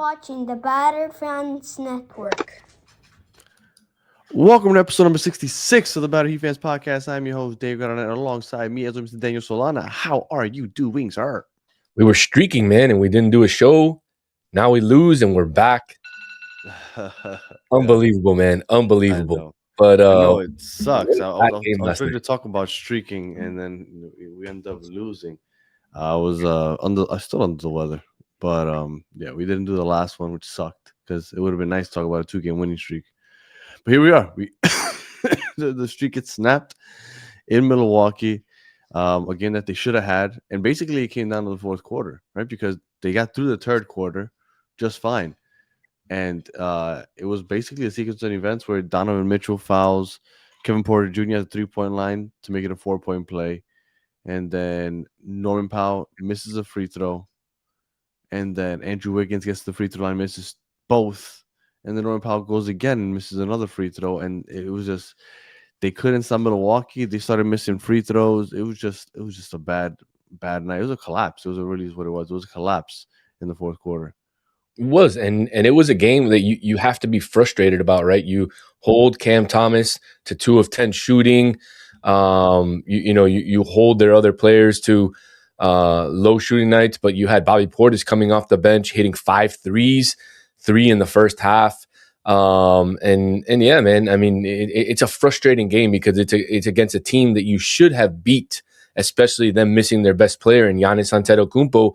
watching the Battered Fans Network. Welcome to episode number 66 of the Battered Fans Podcast. I'm your host, Dave Garnett, alongside me as Mr. Daniel Solana. How are you doing, sir? We were streaking, man, and we didn't do a show. Now we lose, and we're back. Unbelievable, man. Unbelievable. But I know it sucks. I game was last ready night. to talk about streaking, and then we ended up losing. I was still under the weather, but yeah, we didn't do the last one, which sucked because it would have been nice to talk about a 2-game winning streak. But here we are. We the streak gets snapped in Milwaukee, again that they should have had, and basically it came down to the fourth quarter, right? Because they got through the third quarter just fine. And it was basically a sequence of events where Donovan Mitchell fouls Kevin Porter Jr. at the 3-point line to make it a 4-point play. And then Norman Powell misses a free throw. And then Andrew Wiggins gets the free throw line, misses both. And then Norman Powell goes again and misses another free throw. And it was just, they couldn't stop Milwaukee. They started missing free throws. It was just a bad night. It was a collapse. It was what it was. It was a collapse in the fourth quarter. It was, and it was a game that you have to be frustrated about, right? You hold Cam Thomas to 2 of 10 shooting. You hold their other players to low shooting nights, but you had Bobby Portis coming off the bench hitting 5 threes, 3 in the first half. And yeah, man, I mean, it's a frustrating game because it's against a team that you should have beat, especially them missing their best player in Giannis Antetokounmpo.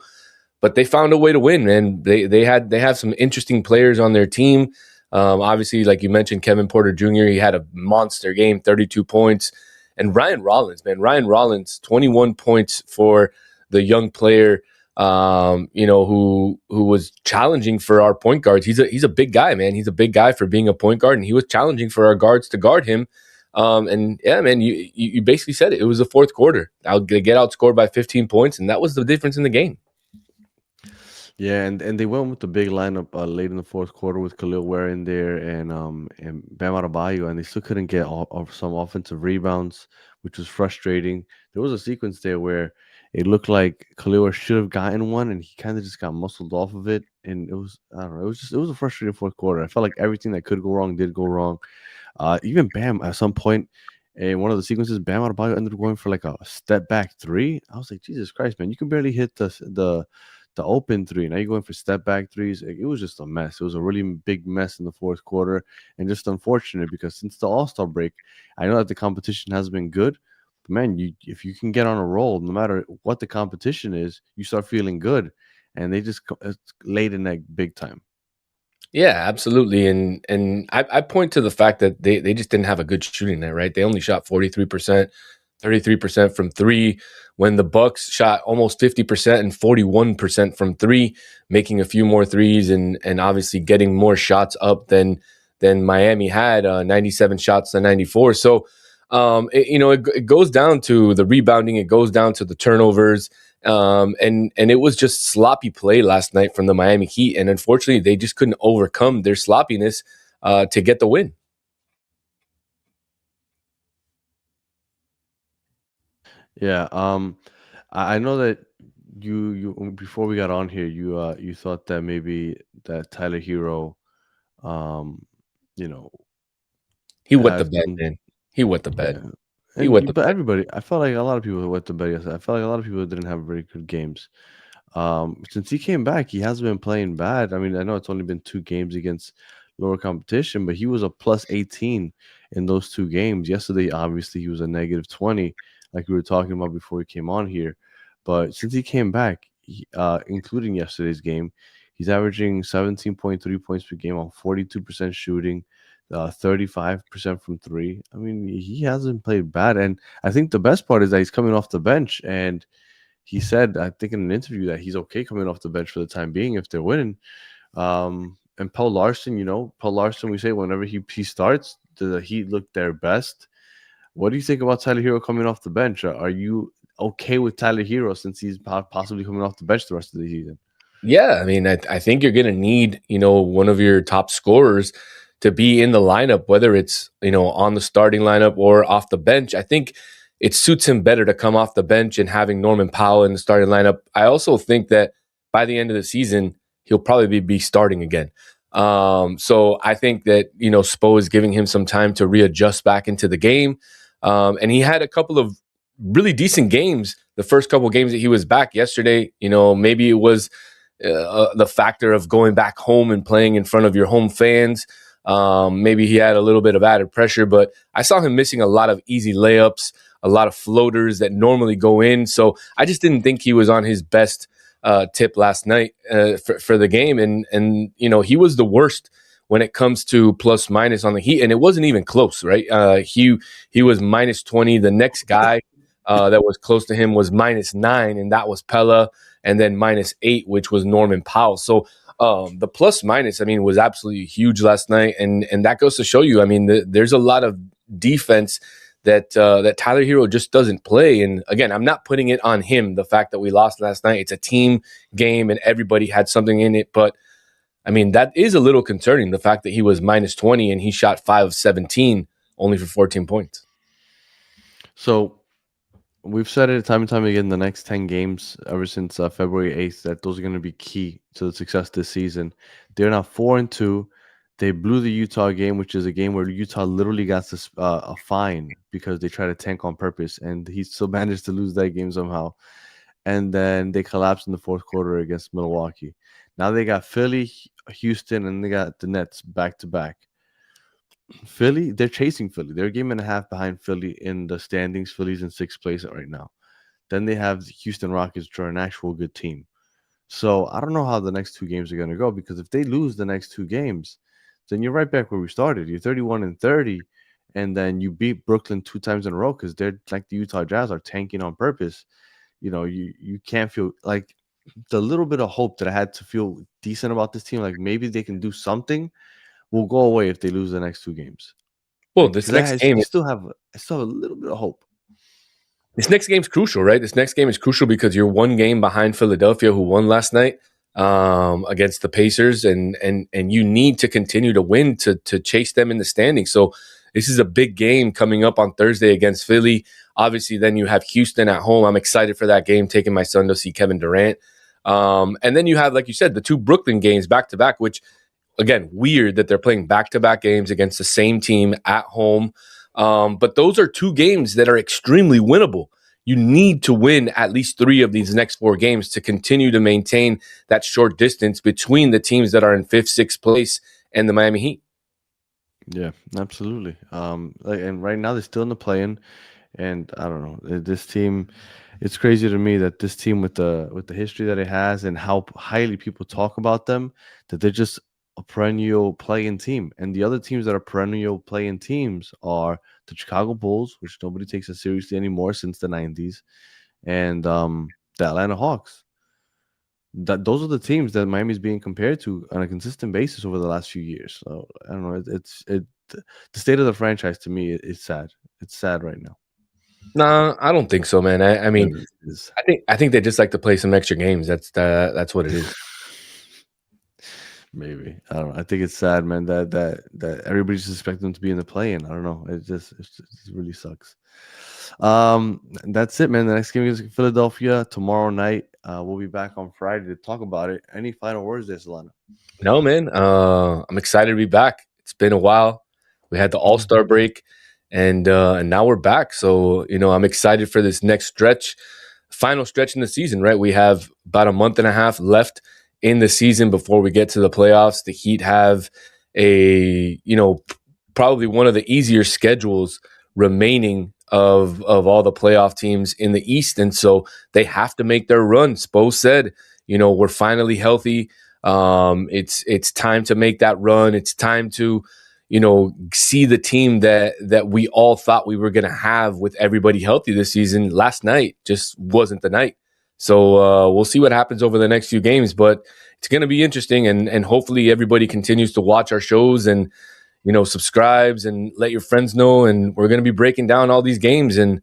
But they found a way to win, man. They have some interesting players on their team. Obviously, like you mentioned, Kevin Porter Jr., he had a monster game, 32 points. And Ryan Rollins, 21 points for the young player, who was challenging for our point guards. He's a big guy, man. He's a big guy for being a point guard, and he was challenging for our guards to guard him. And yeah, man, you basically said it. It was the fourth quarter. They get outscored by 15 points, and that was the difference in the game. Yeah, and they went with the big lineup late in the fourth quarter with Khalil Ware in there and Bam Adebayo, and they still couldn't get some offensive rebounds, which was frustrating. There was a sequence there where it looked like Khalil Ware should have gotten one, and he kind of just got muscled off of it, and it was, I don't know, it was a frustrating fourth quarter. I felt like everything that could go wrong did go wrong. Even Bam at some point. In one of the sequences, Bam Adebayo ended up going for like a step back 3. I was like, Jesus Christ, man, you can barely hit the open 3. Now you're going for step back 3s. It was just a mess. It was a really big mess in the fourth quarter, and just unfortunate because since the All-Star break, I know that the competition has been good, but man, if you can get on a roll, no matter what the competition is, you start feeling good, and they just laid an egg big time. Yeah, absolutely. And I point to the fact that they just didn't have a good shooting there, right? They only shot 43%, 33% from 3, when the Bucks shot almost 50% and 41% from 3, making a few more threes and obviously getting more shots up than Miami had, 97 shots to 94. So it goes down to the rebounding, it goes down to the turnovers. And it was just sloppy play last night from the Miami Heat, and unfortunately they just couldn't overcome their sloppiness to get the win. Yeah, I know that you before we got on here, you thought that maybe that Tyler Hero, um, you know, He wet the has bed, some, man. He wet the bed. yeah. He wet the But bed. everybody, I felt like a lot of people went to bed yesterday. I felt like a lot of people didn't have very good games. Since he came back, he hasn't been playing bad. I mean, I know it's only been 2 games against lower competition, but he was a plus 18 in those 2 games. Yesterday, obviously, he was a negative 20, like we were talking about before he came on here. But since he came back, including yesterday's game, he's averaging 17.3 points per game on 42% shooting, 35% from 3. I mean, he hasn't played bad. And I think the best part is that he's coming off the bench, and he said, I think in an interview, that he's okay coming off the bench for the time being if they're winning. And Paul Larson, we say whenever he starts, the Heat look their best. What do you think about Tyler Hero coming off the bench? Are you okay with Tyler Hero since he's possibly coming off the bench the rest of the season? Yeah, I mean, I think you're going to need, one of your top scorers to be in the lineup, whether it's, on the starting lineup or off the bench. I think it suits him better to come off the bench and having Norman Powell in the starting lineup. I also think that by the end of the season, he'll probably be starting again. So I think that, Spo is giving him some time to readjust back into the game. And he had a couple of really decent games the first couple of games that he was back yesterday. Maybe it was the factor of going back home and playing in front of your home fans. Maybe he had a little bit of added pressure, but I saw him missing a lot of easy layups, a lot of floaters that normally go in. So I just didn't think he was on his best tip last night for the game. And he was the worst when it comes to plus minus on the Heat, and it wasn't even close, right? He was minus 20. The next guy that was close to him was minus 9, and that was Pella, and then minus 8, which was Norman Powell. So the plus minus, was absolutely huge last night, and that goes to show you, there's a lot of defense that Tyler Herro just doesn't play. And again, I'm not putting it on him, the fact that we lost last night. It's a team game, and everybody had something in it, but that is a little concerning, the fact that he was minus 20 and he shot 5 of 17 only for 14 points. So we've said it time and time again, the next 10 games ever since February 8th, that those are going to be key to the success this season. They're now 4-2. They blew the Utah game, which is a game where Utah literally got a fine because they tried to tank on purpose, and he still managed to lose that game somehow. And then they collapsed in the fourth quarter against Milwaukee. Now they got Philly, Houston, and they got the Nets back-to-back. Philly, they're chasing Philly. They're a game and a half behind Philly in the standings. Philly's in 6th place right now. Then they have the Houston Rockets, which are an actual good team. So I don't know how the next 2 games are going to go, because if they lose the next 2 games, then you're right back where we started. You're 31-30, and then you beat Brooklyn 2 times in a row because they're like the Utah Jazz are tanking on purpose. You can't feel like the little bit of hope that I had to feel decent about this team, like maybe they can do something, will go away if they lose the next 2 games. Well, this next game, I still have a little bit of hope. This next game's crucial, right? This next game is crucial because you're 1 game behind Philadelphia, who won last night against the Pacers, and you need to continue to win to chase them in the standings. So this is a big game coming up on Thursday against Philly. Obviously, then you have Houston at home. I'm excited for that game, taking my son to see Kevin Durant. And then you have, like you said, the 2 Brooklyn games back-to-back, which, again, weird that they're playing back-to-back games against the same team at home. But those are 2 games that are extremely winnable. You need to win at least 3 of these next 4 games to continue to maintain that short distance between the teams that are in 5th, 6th place and the Miami Heat. Yeah, absolutely. And right now they're still in the play-in, and I don't know, this team. It's crazy to me that this team, with the history that it has and how highly people talk about them, that they're just a perennial play-in team. And the other teams that are perennial play-in teams are the Chicago Bulls, which nobody takes us seriously anymore since the 90s, and the Atlanta Hawks. Those are the teams that Miami's being compared to on a consistent basis over the last few years. So I don't know. The state of the franchise, to me, it's sad. It's sad right now. No, I don't think so, man. I think they just like to play some extra games. That's what it is. Maybe, I don't know. I think it's sad, man, that everybody just expects them to be in the play-in. I don't know. It really sucks. That's it, man. The next game is Philadelphia tomorrow night. We'll be back on Friday to talk about it. Any final words there, Solana? No, man. I'm excited to be back. It's been a while. We had the All-Star break, and now we're back. So, I'm excited for this next final stretch in the season, right? We have about a month and a half left in the season before we get to the playoffs. The Heat have probably one of the easier schedules remaining of all the playoff teams in the East. And so they have to make their run. Spo said, we're finally healthy. It's time to make that run. It's time to, see the team that we all thought we were going to have with everybody healthy this season. Last night just wasn't the night. So we'll see what happens over the next few games, but it's going to be interesting, and hopefully everybody continues to watch our shows and, subscribes and let your friends know. And we're going to be breaking down all these games, and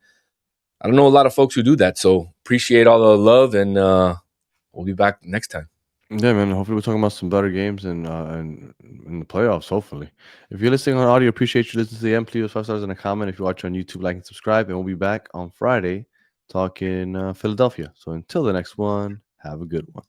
I don't know a lot of folks who do that. So appreciate all the love, and we'll be back next time. Yeah, man. Hopefully we're talking about some better games and in the playoffs, hopefully. If you're listening on audio, appreciate you listening to the end. Please 5 stars in a comment. If you watch on YouTube, like and subscribe, and we'll be back on Friday talking Philadelphia. So until the next one, have a good one.